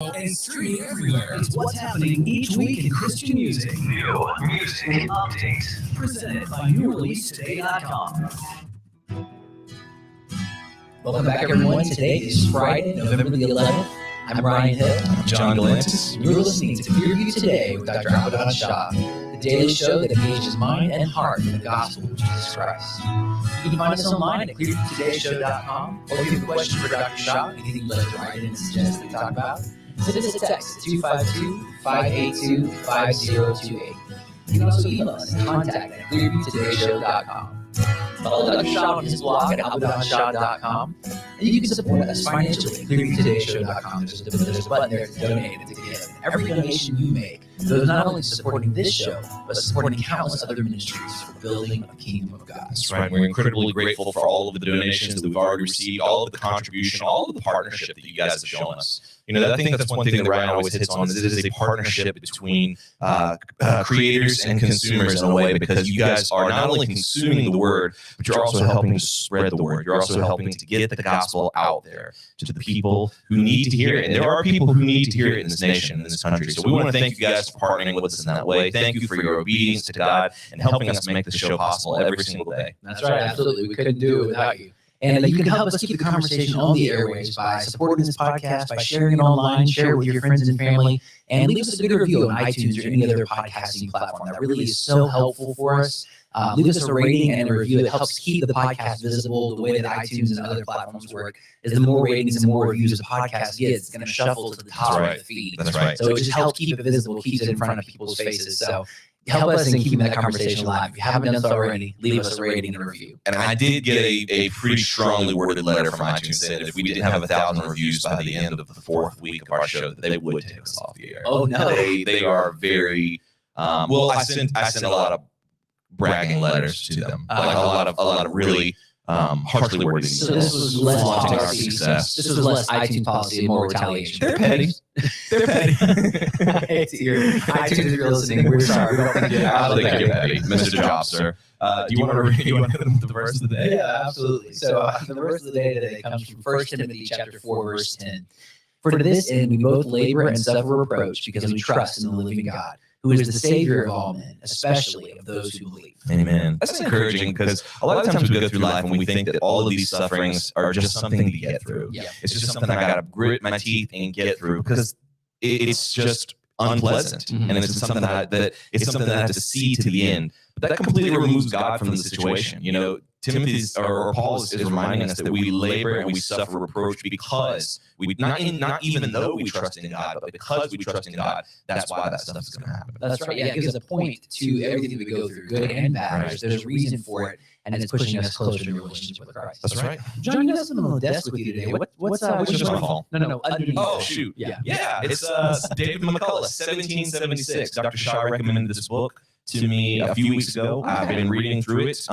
And streaming everywhere. It's what's happening each week in Christian music. New music updates. Presented by newreleasetoday.com. Welcome back, everyone. Today is Friday, November the 11th. I'm Ryan Hill. I'm John Galantis. And you're listening to Clearview Today with Dr. Abaddon Shah, the daily show that engages mind and heart in the gospel of Jesus Christ. You can find us online at clearviewtodayshow.com, or if you have a question for Dr. Shah, anything you'd like to write in and suggest we talk about, send us a text at 252-582-5028. You can also email us at contact@clearviewtodayshow.com. Follow Dr. Shah on his blog at abaddonshaw.com, and you can support us financially at clearviewtodayshow.com. There's a button there to donate and to give. Every donation you make goes not only to supporting this show, but supporting countless other ministries for building the kingdom of God. That's right. We're incredibly grateful for all of the donations that we've already received, all of the contribution, all of the partnership that you guys have shown us. You know, I think that's one thing that Ryan always hits on, is it is a partnership between creators and consumers in a way, because you guys are not only consuming the word, but you're also helping to spread the word. You're also helping to get the gospel out there to the people who need to hear it. And there are people who need to hear it in this nation, in this country. So we want to thank you guys for partnering with us in that way. Thank you for your obedience to God and helping us make the show possible every single day. That's right. Absolutely. We couldn't do it without you. And you can help us keep the conversation on the airwaves by supporting this podcast, by sharing it online, share it with your friends and family, and leave us a good review on iTunes or any other podcasting platform. That really is so helpful for us. Leave us a rating and a review that helps keep the podcast visible. The way that iTunes and other platforms work is the more ratings and more reviews a podcast gets, it's going to shuffle to the top of the feed. That's right. So it just helps keep it visible, keeps it in front of people's faces. So help us in keeping that conversation alive. If you haven't done so already, leave us a rating and a review. And I did get a pretty strongly worded letter from iTunes saying that if we didn't have 1,000 reviews by the end of the fourth week of our show, that they would take us off the air. Oh, no. They are very, well, I sent a lot of bragging letters to them, like a lot of really harshly worded. So this was less flaunting our policy. success. This was less iTunes policy and more retaliation. They're petty. They're petty. iTunes, if you're listening, we're sorry. We don't think you're I don't think you're petty, Mr. Jobs, sir. Do you want to hit them with the verse of the day? Yeah, absolutely. So the verse of the day today comes from 1 Timothy chapter 4, verse 10. For to this end we both labor and suffer reproach, because we trust in the living God, who is the Savior of all men, especially of those who believe. Amen. That's encouraging, because a lot of times we go through life and we think that all of these sufferings are just something to get through. Yeah. It's just something I got to grit my teeth and get through, because it's just unpleasant. Mm-hmm. And it's something that it's something that I have to see to the end. But that completely removes God from the situation. You know, Timothy's or Paul is reminding us that we labor and we suffer reproach because we not even though we trust in God, but because we trust in God, that's why that stuff is going to happen. That's right. Yeah, it gives a point to everything we go through, good and bad. Right. There's a reason for it, and it's pushing us closer to relationship with Christ. That's right. John, you got something on the desk with you today. What's your phone? No. Underneath. Oh, shoot. Yeah. It's David McCullough, 1776. Dr. Shaw recommended this book to me a few weeks ago. I've been reading through it.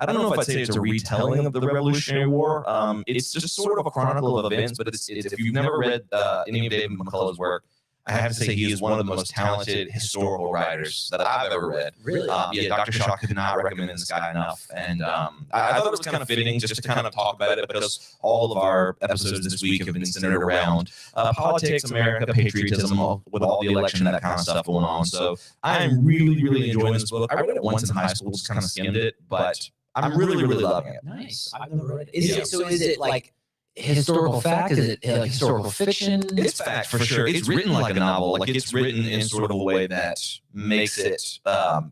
I don't know if I'd say it's a retelling of the Revolutionary War. It's just sort of a chronicle of events, but it's if you've never read any of David McCullough's work, I have to say he is one of the most talented historical writers that I've ever read. Really? Dr. Shaw could not recommend this guy enough. And I thought it was kind of fitting just to kind of talk about it, because all of our episodes this week have been centered around politics, America, patriotism, with all the election, that kind of stuff going on. So I'm really, really enjoying this book. I read it once in high school, just kind of skimmed it, but I'm really, really loving it. Nice. I've never read it. Is it like historical fact? Is it like historical fiction? It's fact for sure. It's written like a novel. Like it's written in sort of a way that makes it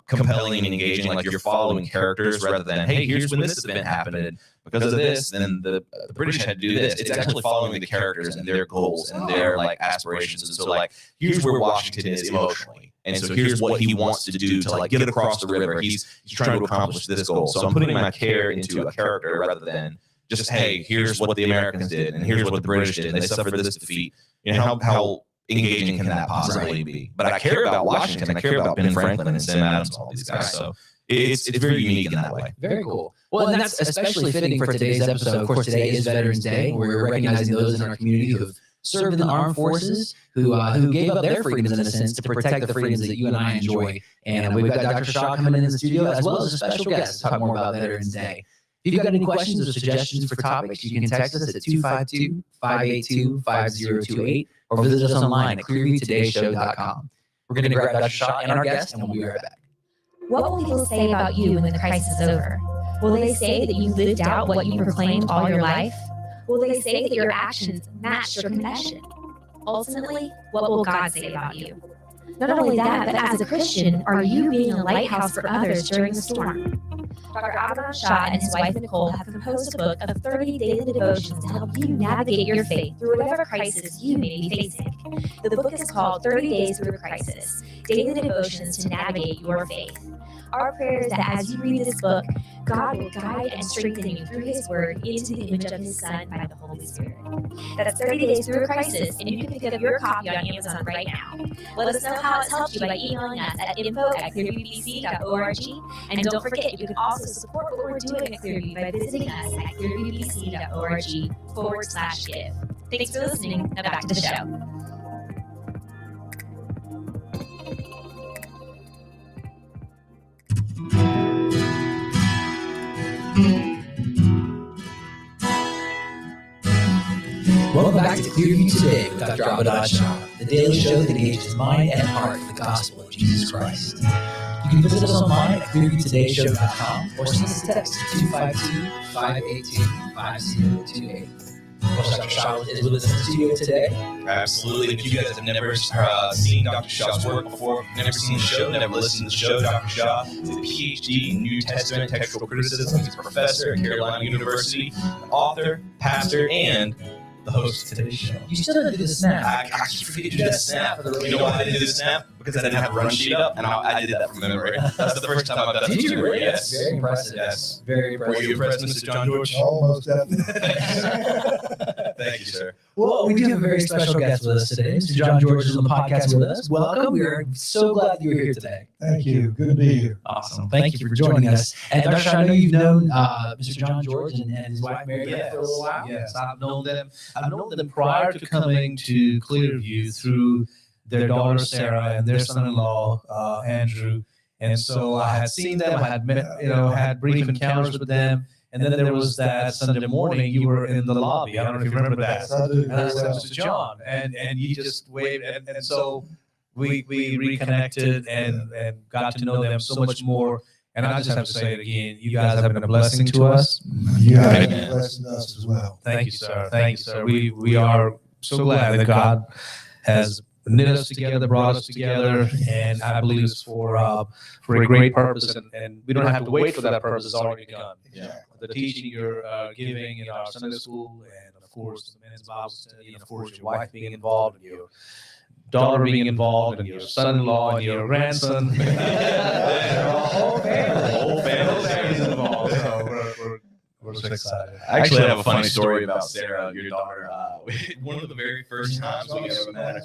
compelling and engaging. Like you're following characters rather than, hey, here's when this event happened. Because of this, then the British had to do this. It's actually following the characters and their goals and their like aspirations. And so like, here's where Washington is emotionally. And so here's what he wants to do to like get across the river. He's trying to accomplish this goal. So I'm putting my care into a character rather than just, hey, here's what the Americans did and here's what the British did. And they suffered this defeat. You know, how engaging can that possibly be? But I care about Washington. I care about Ben Franklin and Sam Adams and all these guys. So it's very unique in that way. Very cool. Well, and that's especially fitting for today's episode. Of course, today is Veterans Day. We're recognizing those in our community who have served in the armed forces, who gave up their freedoms in a sense to protect the freedoms that you and I enjoy. And we've got Dr. Shaw coming in the studio, as well as a special guest to talk more about Veterans Day. If you've got any questions or suggestions for topics, you can text us at 252-582-5028 or visit us online at clearviewtodayshow.com. We're going to grab Dr. Shaw and our guest, and we'll be right back. What will people say about you when the crisis is over? Will they say that you lived out what you proclaimed all your life? Will they say that your actions matched your confession? Ultimately, what will God say about you? Not only that, but as a Christian, are you being a lighthouse for others during the storm? Dr. Abraham Shaw and his wife Nicole have composed a book of 30 daily devotions to help you navigate your faith through whatever crisis you may be facing. The book is called 30 Days Through a Crisis, Daily Devotions to Navigate Your Faith. Our prayer is that as you read this book, God will guide and strengthen you through His Word into the image of His Son by the Holy Spirit. That's 30 Days Through a Crisis, and you can pick up your copy on Amazon right now. Let us know how it's helped you by emailing us at info@clearviewbc.org. And don't forget, you can also support what we're doing at Clearview by visiting us at clearviewbc.org/give. Thanks for listening. Now back to the show. Welcome back to Clearview Today with Dr. Abraham Shaw, the daily show that engages mind and heart with the gospel of Jesus Christ. You can visit us online at clearviewtodayshow.com or send us a text to 252-582-5028. Dr. Shaw is with us in the studio today. Absolutely. If you guys have never seen Dr. Shaw's work before, never seen the show, never listened to the show, Dr. Shaw is a PhD in New Testament textual criticism. He's a professor at Carolina University, an author, pastor, and the host of today's show. You still didn't do the snap. I keep forgetting to do the snap. You know why I didn't do the snap? Because I didn't have a run sheet up, and I did that from memory. That's the first time I've done it. Did you really? Yes. Very impressive. Yes. Very impressive. Were you impressed, Mr. John George? Almost definitely. Thank you, sir. Well, we do have a very special guest with us today. Mr. John George is on the podcast with us. Welcome. We are so glad that you're here today. Thank you. Good to be here. Awesome. Thank you for joining us. And Dr. Shaw, I know you've known Mr. John George and his wife Mary Beth for a little while. Yes, I've known them. I've known them prior to coming to Clearview through their daughter Sarah and their son-in-law Andrew. And so I had seen them. I had met, had brief encounters with them. And then there was that Sunday morning you were in the lobby. I don't know if you remember that. Yes, I do. And I said, Mr. John, and you just waved, and so we reconnected and got to know them so much more. And I just have to say it again, you guys have been a blessing to us. You have been blessing us as well. Thank you, sir. Thank you, sir. We are so glad that God has knit us together, brought us together, and I believe it's for a great purpose, and we don't have to wait for that purpose. It's already begun. Yeah. The teaching you're giving in our Sunday school, and of course the men's Bible study, and of course your wife being involved, and your daughter being involved, and your son-in-law, and your grandson. The whole family is involved. So we're so excited. I actually have a funny story about Sarah, your daughter. One of the very first times we ever met.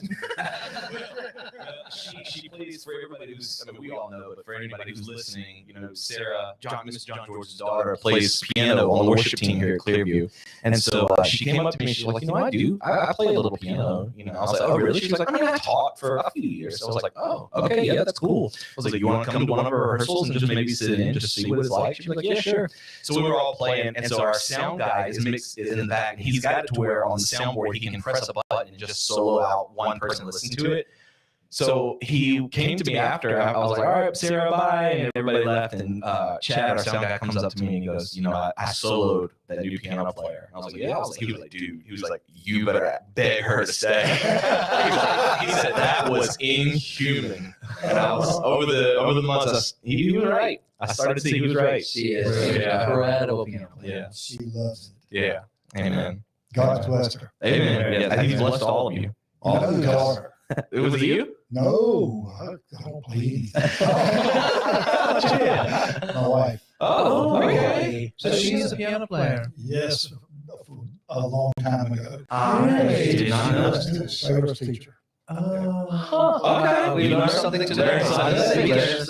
She plays for everybody who's, we all know, but for anybody who's listening, Sarah, Miss John George's daughter, plays piano on the worship team here at Clearview. And so she came up to me and she was like, I play a little piano. I was like, oh, really? She was like, I taught for a few years. So I was like, oh, okay, yeah, that's cool. I was like, you want to come to one of our rehearsals and just maybe sit in, just see what it's like? She was like, yeah, sure. So we were all playing, and so our sound guy is in the back, and he's got it to where on the soundboard he can press a button and just solo out one person listen to it. So he came to me after. I was like, all right, Sarah, bye. And everybody left. And Chad, our sound guy, comes up to me and he goes, I soloed that new piano player. And I was like, yeah. He was like, dude. He was like, you better beg her to stay. He said that was inhuman. And I was over the months. He was right. I started to see he was right. She is incredible piano player. Yeah. She loves it. Yeah. Amen. God's blessed her. Amen. Yeah. I think He's blessed all of you. All of you. Daughter. It was you? No, I don't believe anything. My wife. Oh, okay. So she's a piano player. Yes, a long time ago. I did not know that. Sarah's teacher. Okay. We learned something today. We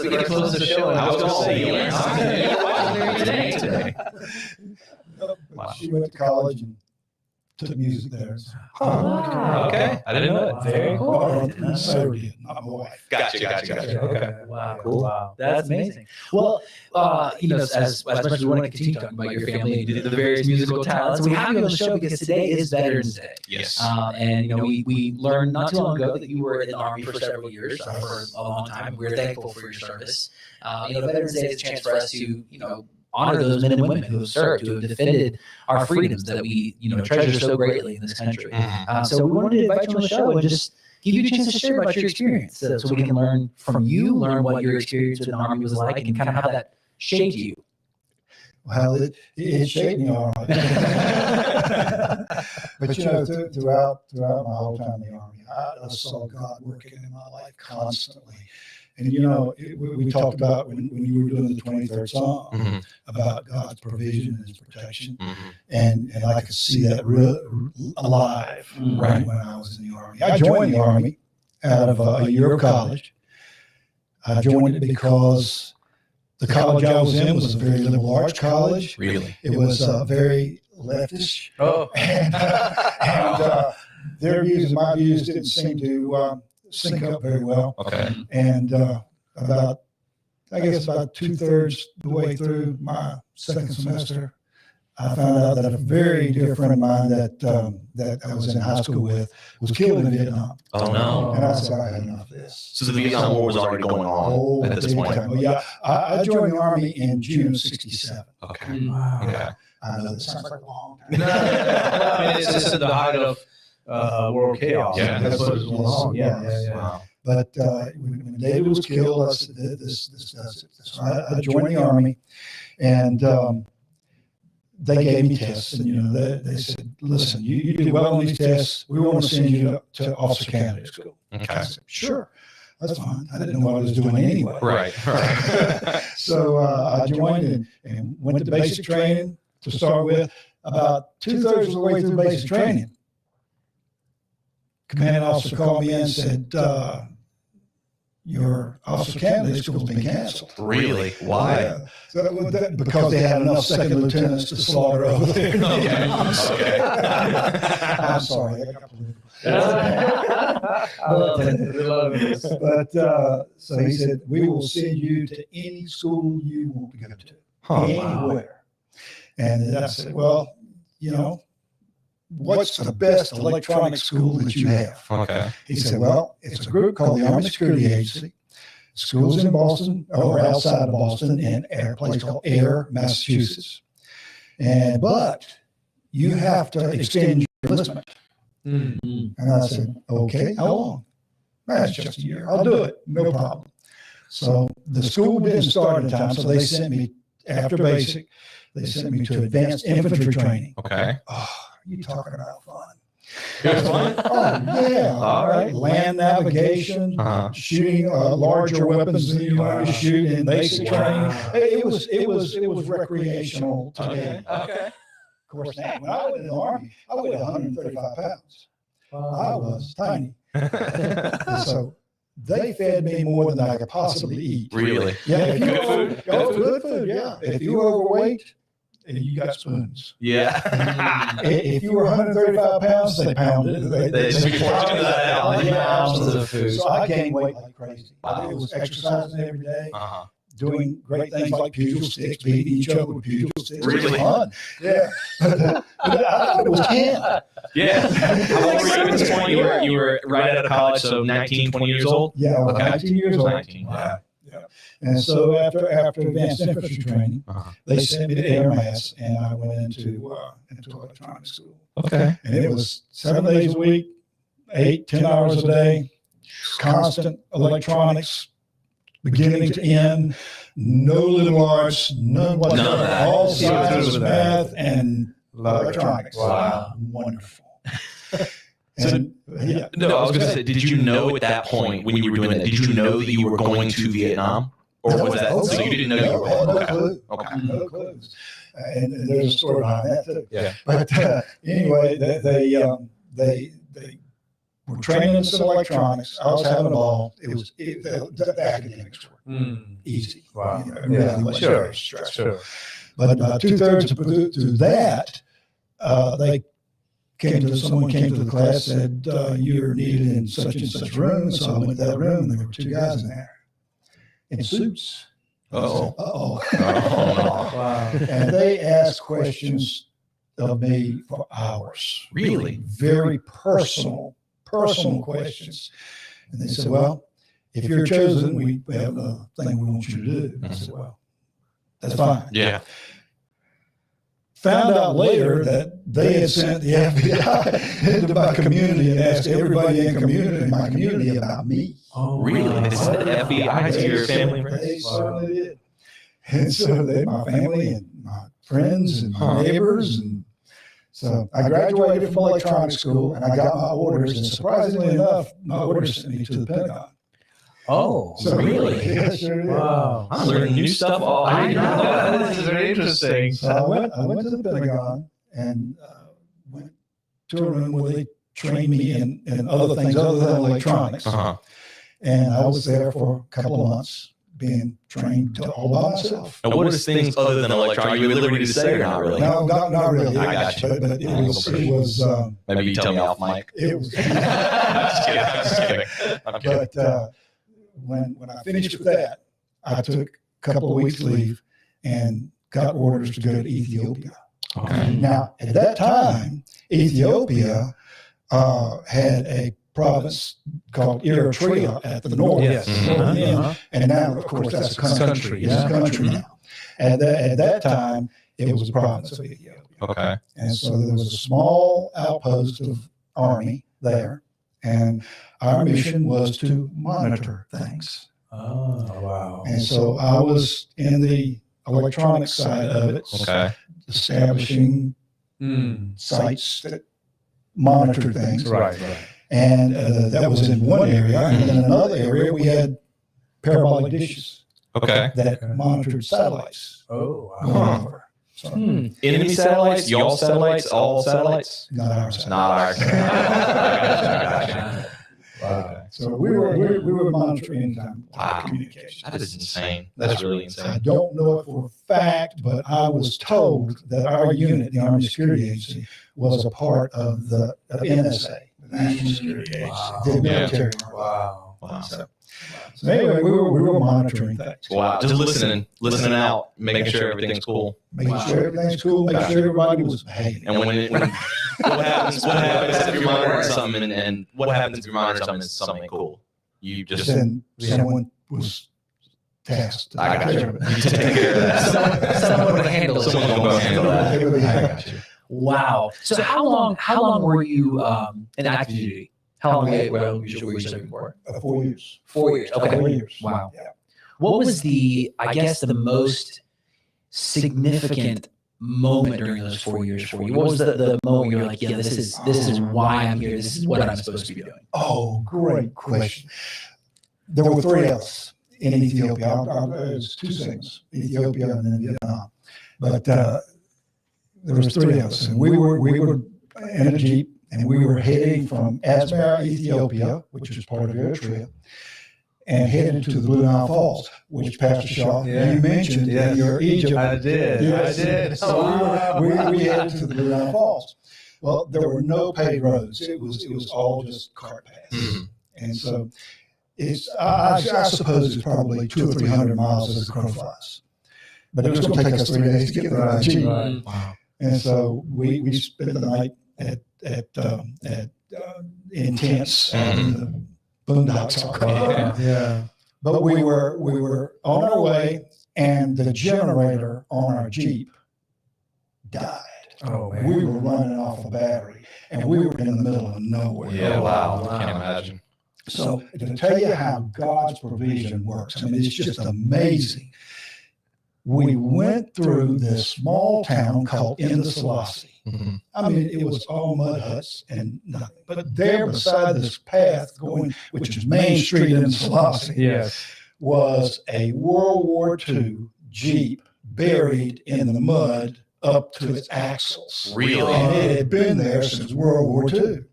get close to the show. I was going to say, you learned something today. She went to college and took music there. Wow. Okay, I didn't know that. Very cool. No, Sarah did, not my wife. Gotcha. Okay. Wow. Cool. Wow. That's amazing. Well, as much as we want to continue talking about your family and the various musical talents, we have you on the show because today is Veterans Day. Yes. And we learned not too long ago that you were in the Army for several years, for a long time. We're thankful for your service. Veterans Day is a chance for us to honor those men and women who have served, who have defended our freedoms that we treasure so greatly in this country. So we wanted to invite you on the show and just give you a chance to share about your experience, so we can learn from you, learn what your experience with the Army was like, and kind of how that shaped you. Well, it shaped me all right. But throughout my whole time in the Army, I saw God working in my life constantly. And we talked about when you were doing the 23rd Psalm about God's provision and His protection, and I could see that real alive right when I was in the Army. I joined the Army out of a year of college. I joined it because the college I was in was a very liberal arts college. Really? It was very leftish. Oh. And their views and my views didn't seem to sync up very well. Okay. And about 2/3 the way through my second semester, I found out that a very dear friend of mine that I was in high school with was killed in Vietnam. Oh no. And I said, I had enough of this. So the Vietnam War was already going on at this big point. time. Well, yeah, I joined the Army in June of '67. Okay. Wow. Okay. I know this sounds like a long time. It's just at the height of world chaos. Yeah. That's what was going on. Yeah. Wow. But when David was killed, I said, this does it. So I joined the Army, and they gave me tests. And, they said, listen, you do well on these tests. We want to send you to officer candidate school. Okay. I said, sure, that's fine. I didn't know what I was doing anyway. Right. So I joined and went to basic training to start with. About 2/3 of the way through basic training, commanding officer called me in and said, your officer candidate school's been canceled. Really? Why? Yeah. So because they had enough second lieutenants to slaughter over there. Okay. I'm sorry. I got political. I love it. We love it. But so he said, we will send you to any school you want to go to, anywhere. And I said, well, what's the best electronic school that you have? Okay. He said, well, it's a group called the Army Security Agency. Schools in Boston or outside of Boston in a place called Air, Massachusetts. But you have to extend your enlistment. And I said, okay, how long? That's just a year. I'll do it. No problem. So the school didn't start in time. So they sent me after basic. They sent me to advanced infantry training. Okay. Oh, you talking about fun. It was fun? Oh, yeah. All right. Land navigation, shooting larger weapons than you learn to shoot in basic training. It was recreational to me. Okay. Of course, now, when I was in the Army, I weighed 135 pounds. I was tiny. So they fed me more than I could possibly eat. Really? Yeah. If you Good were, food? Oh, good food, yeah. If you were overweight, you got spoons. Yeah. If you were 135 pounds, they pounded it. They portioned that out. Mounds of food. So I gained weight like crazy. Wow. It was exercising every day, Uh-huh. doing great things like pugil sticks, beating each other with pugil sticks. Really? It was fun. Yeah. But I thought it was 10. Yeah. How old were you at this point? You were right out of college, so 19, 20 years old? Yeah, I was Okay. 19 years old. 19. Yeah. And so after advanced infantry training, they sent me to Air Mass, and I went into electronic school. Okay. And it was 7 days a week, 10 hours a day, constant electronics, beginning to end, no liberal arts, none whatsoever. None of that. All See what science, through math, and electronics. Wow. Wonderful. So- And, yeah. No, I was going to say, did you know at that point when you were doing that, did you know that you were going to Vietnam? Or was that, so you didn't know you were No going? clue. Okay. No clues. And there's a story behind that too. Yeah. But anyway, they were training us in electronics. I was having a ball. The academics were easy. Wow. It really was very stressful. Sure. But 2/3 through that, they someone came to the class, said, you're needed in such and such room. So I went to that room, and there were two guys in there in suits. Uh-oh. Uh-oh. Oh, Wow. And they asked questions of me for hours. Really? Very personal questions. And they said, well, if you're chosen, we have a thing we want you to do. I said, well, that's fine. Yeah. Found out later that they had sent the FBI into my community and asked everybody in my community about me. Oh, Really? wow. They sent the FBI to your family and They friends? certainly did. And so my family and my friends and my neighbors. And so I graduated from electronics school, and I got my orders. And surprisingly enough, my orders sent me to the Pentagon. Oh, So really? Yeah, sure did. Wow. I'm learning new stuff all I I know. know. This is very interesting. So I went to the Pentagon and went to a room where they trained me in other things other than electronics. Uh-huh. And I was there for a couple of months being trained all by myself. And what is things other than electronics? Are you at liberty to say or not really? No, not really. I got you. But it was Maybe you tell me off mic. it was. I'm just kidding. I'm kidding. But when I finished with that, I took a couple of weeks leave and got orders to go to Ethiopia. Okay. Now, at that time, Ethiopia had a province called Eritrea at the north. Yes. North end. And now, of course, that's a country. It's a country now. At that time, it was a province of Ethiopia. Okay. And so there was a small outpost of army there. And our mission was to monitor things. Oh, wow. And so I was in the electronic side of it, Okay. establishing sites that monitor things. Right. And that was in one area. And in another area, we had parabolic dishes Okay. that monitored satellites Oh, going wow. over. So, Enemy satellites? Y'all satellites? All satellites? not our satellites. Not ours. I got you. Wow. So we were monitoring Wow. communication. That is insane. That's really I insane. don't know it for a fact, but I was told that our unit, the Army Security Agency, was a part of the NSA, the National Security Agency, Wow. the Yeah. military. Wow. Wow. So anyway, we were monitoring things, Wow. Just listening out, making sure everything's cool. making sure everything's cool, making sure everybody was behaving. And when what happens if you're monitoring something and what happens if you're monitoring something and something cool? You just Then someone was tasked. to I got take you. care of it. You take care of that. Someone would handle it. Someone's gonna go handle that. They really I had got you. Wow. So how long were you in active duty? How long were you serving for? 4 years. 4 years. Okay. 4 years. Wow. Yeah. What was the most significant moment during those 4 years for you? What was the moment you were like, yeah, this is why I'm here. This is what I'm supposed to be doing. Oh, great question. There were 3 of us in Ethiopia. It was 2 things, Ethiopia and then Vietnam. But there was 3 of us, and we were in a Jeep, and we were heading from Asmara, Ethiopia, which is part of Eritrea, and heading to the Blue Nile Falls, which Pastor Shaw, you mentioned in your Egypt. I did. Yes. I did. So we headed to the Blue Nile Falls. Well, there were no paved roads. It was all just cart paths. Mhm. And so I suppose it's probably 200 or 300 miles as the crow flies. But it was going to take us 3 days to get there on Jeep. Right. Wow. And so we spent the night in tents in the boondocks. I'll call it. Yeah. But we were on our way, and the generator on our Jeep died. Oh, man. We were running off a battery, and we were in the middle of nowhere. Yeah, wow. I can't imagine. So to tell you how God's provision works, I mean, it's just amazing. We went through this small town called Selassie. Mhm. I mean, it was all mud huts and nothing. But there beside this path going, which is Main Street in Selassie, Yes. was a World War II Jeep buried in the mud up to its axles. Really? And it had been there since World War II.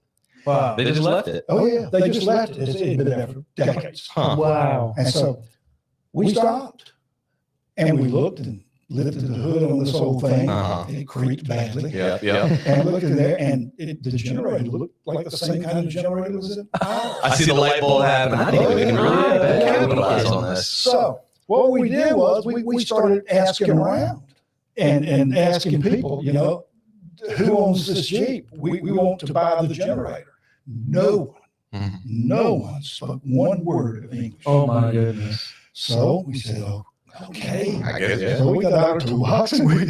Wow. They just left it. Oh, yeah. They just left it. It had been there for decades. Huh. Wow. And so we stopped and we looked lifted the hood on this old thing. Uh-huh. It creaked badly. Yeah, yeah. And looked in there, and the generator looked like the same kind of generator was in ours. I see the light bulb happen. I think we can really capitalize on this. So what we did was we started asking around and asking people, you know, who owns this Jeep? We want to buy the generator. No one, no one spoke one word of English. Oh my goodness. So we said, oh, okay. I guess, yeah. So we got out our toolbox and we Take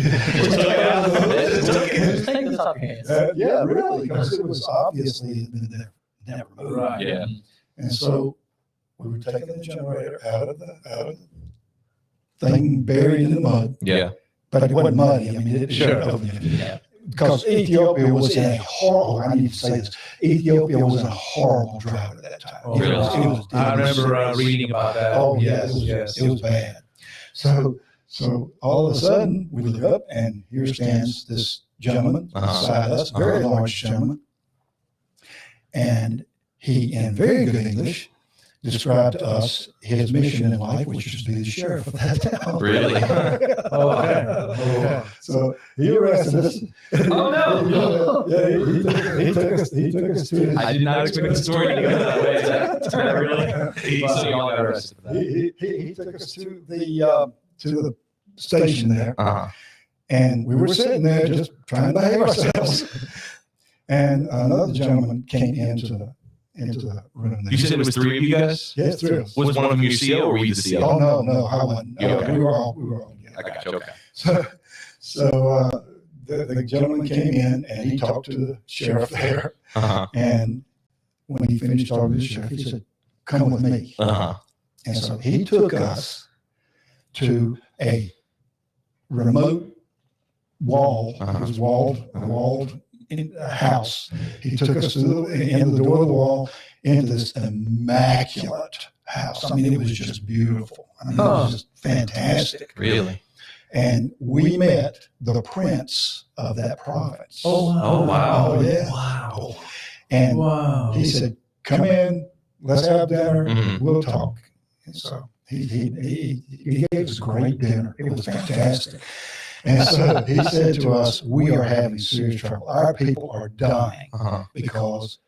this off your hands. yeah, really, because it was obviously had been there, never moved. Right. Yeah. And so we were taking the generator out of the thing buried in the mud, Yeah. but it wasn't muddy. I mean, it Sure. yeah. Because Ethiopia was in a horrible, I need to say this, Ethiopia was in a horrible drought at that time. Oh, Really? I remember reading about that. Oh, yes, yes, it was bad. So all of a sudden, we look up, and here stands this gentleman beside us, very large gentleman. And he, in very good English, described to us his mission in life, which was to be the sheriff of that town. Really? Okay. So he arrested us. Oh, no. Yeah, he took us to his, I did not expect the story to go that way. Really? So y'all got arrested for that. he took us to the station there. Uh-huh. And we were sitting there just trying to behave ourselves. And another gentleman came into the room there. You said it was 3 of you guys? Yes, 3 of us. Was one of them your CO or were you the CO? Oh, no, I wasn't. Yeah, okay. We were all together. I got you. Okay. So the gentleman came in and he talked to the sheriff there. Uh-huh. And when he finished talking to the sheriff, he said, "Come with me." Uh-huh. And so he took us to a remote wall. It was walled in a house. He took us to the end of the door of the wall into this immaculate house. I mean, it was just beautiful. I mean, it was just fantastic. Really? And we met the prince of that province. Oh, wow. Oh, yeah. Wow. And Wow. he said, "Come in, let's have dinner, Mhm. we'll talk." And so he gave us a great dinner. It was fantastic. And so he said to us, "We are having serious trouble. Our people are dying Uh-huh. because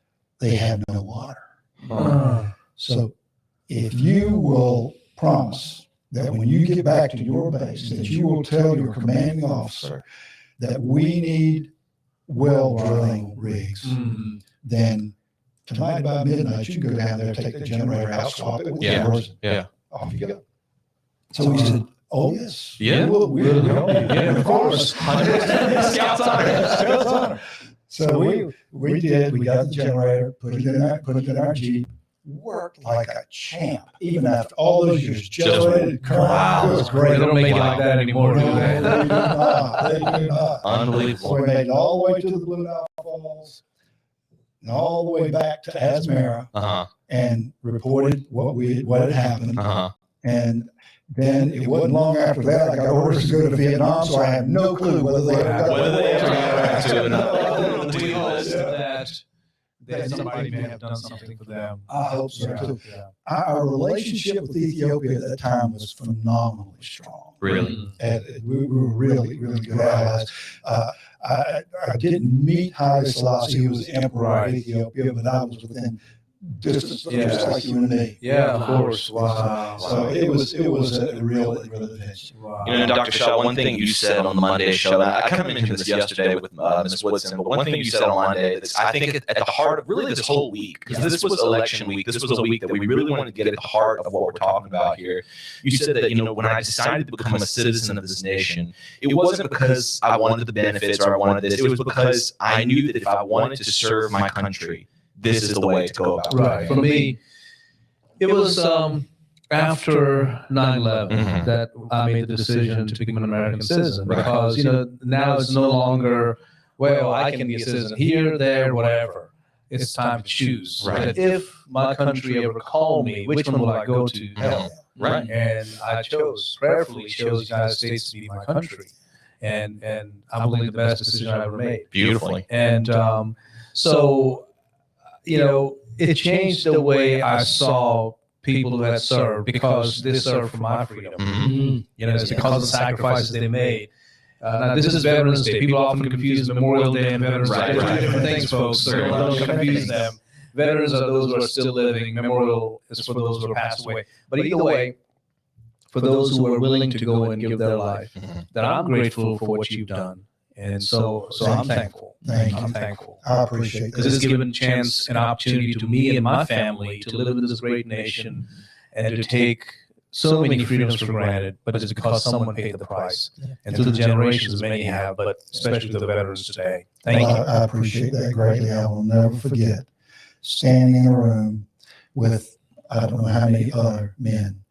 they have no water. Uh, So if you will promise that when you get back to your base, that you will tell your commanding officer that we need well drilling rigs, mm. then tonight by midnight, you can go down there, take the generator out, swap it with Yeah. yours, Yeah. off you go." So we said, "Oh, yes. Yeah. We'll help you." Yeah, of course. 100%. Scouts honor. Scouts honor. So we did. We got the generator, put it in our Jeep, worked like a champ, even after all those years. Generated current. Wow. It was They great. don't make it like that anymore, do No, they? they do not. They do not. So Unbelievable. we made it all the way to the Blue Nile Falls, and all the way back to Asmara, Uh-huh. and reported what had happened. Uh-huh. And then it wasn't long after that I got orders to go to Vietnam, so I have no clue whether they ever got Whether they ever got back to it or not. We hope Yeah. that somebody may have done something for them. I hope so too. Yeah. Our relationship with Ethiopia at that time was phenomenally strong. Really? And we were really, really good allies. I didn't meet Haile Selassie, who was the emperor of Ethiopia, but I was within distance, just like you and me. Yeah, of course. Wow. So it was a real adventure. Wow. You know, Dr. Shaw, one thing you said on the Monday show, and I kind of mentioned this yesterday with Ms. Woodson, but one thing you said on Monday that's, I think, at the heart of really this whole week, because this was election week, this was a week that we really wanted to get at the heart of what we're talking about here. You said that, you know, when I decided to become a citizen of this nation, it wasn't because I wanted the benefits or I wanted this. It was because I knew that if I wanted to serve my country, this is the way to go about it. Right. For me, it was after 9/11 that I made the decision to become an American citizen, because, you know, now it's no longer, well, I can be a citizen here, there, whatever. It's time to choose. Right. That if my country ever called me, which one will I go to? Hell. Right. And I prayerfully chose the United States to be my country. And I believe the best decision I ever made. Beautifully. And so, you know, it changed the way I saw people who had served because they served for my freedom. You know, it's because of the sacrifices they made. Now, this is Veterans Day. People often confuse Memorial Day and Veterans Day. They're two different things, folks. So don't confuse them. Veterans are those who are still living. Memorial is for those who are passed away. But either way, for those who are willing to go and give their life, that I'm grateful for what you've done. And so I'm thankful. I'm thankful. I appreciate that. Because it's given a chance, an opportunity to me and my family to live in this great nation and to take so many freedoms for granted, but it's because someone paid the price. And through the generations, many have, but especially the veterans today. Thank you. I appreciate that greatly. I will never forget standing in a room with I don't know how many other men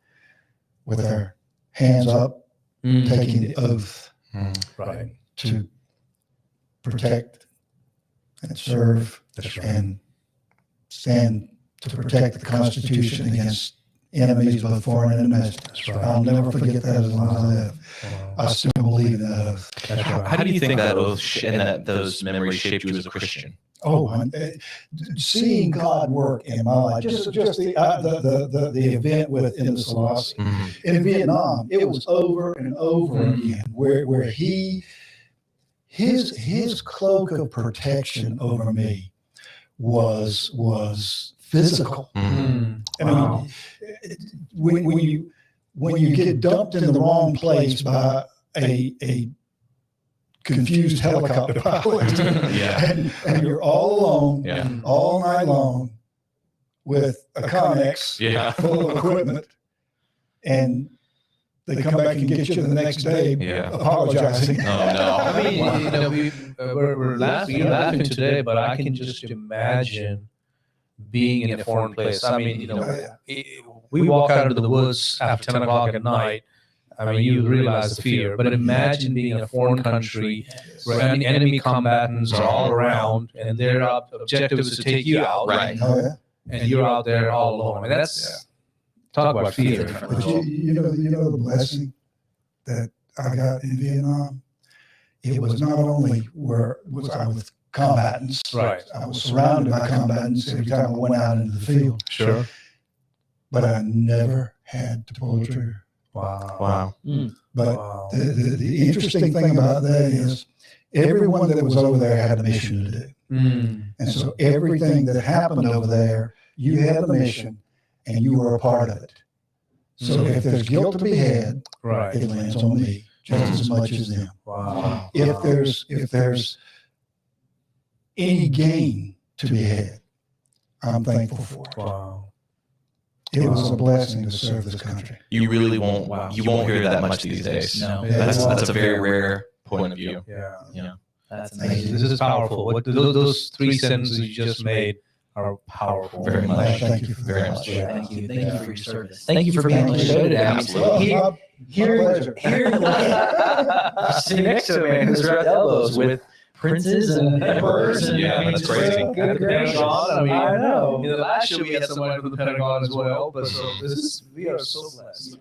with their hands up, taking the oath Right. to protect and serve and stand to protect the Constitution against enemies, both foreign and domestic. That's right. I'll never forget that as long as I live. I still believe in that oath. That's right. How do you think that oath and those memories shaped you as a Christian? Seeing God work in my life, just the event within the Selassie in Vietnam, it was over and over again, where his cloak of protection over me was physical. I mean, when you get dumped in the wrong place by a confused helicopter pilot, and you're all alone, all night long, with a Connex full of equipment, and they come back and get you the next day apologizing. Oh no! I mean, you know, we're laughing today, but I can just imagine being in a foreign place. I mean, you know, we walk out into the woods after 10 o'clock at night. I mean, you realize the fear, but imagine being in a foreign country where enemy combatants are all around and their objective is to take you out, Right. and you're out there all alone. I mean, that's talk about fear. But you know the blessing that I got in Vietnam. It was not only was I with combatants, Right. I was surrounded by combatants every time I went out into the field. Sure. But I never had to pull the trigger. Wow. But the interesting thing about that is everyone that was over there had a mission to do. And so everything that happened over there, you had a mission and you were a part of it. So if there's guilt to be had, Right. it lands on me just as much as them. Wow. If there's any gain to be had, I'm thankful for it. Wow. It was a blessing to serve this country. You really won't. You won't hear that much these days. No. That's a very rare point of view. Yeah. You know. That's amazing. This is powerful. What those three sentences you just made are powerful. Very much. Thank you for Very that. much. Thank you. Thank you for your service. Thank you for being on the show today. Absolutely. My pleasure. Sitting next to a man who's rubbed elbows with princes and emperors. And, Yeah, that's crazy. At the Pentagon, I mean, I know. In the last show we had someone from the Pentagon as well, but so we are so blessed.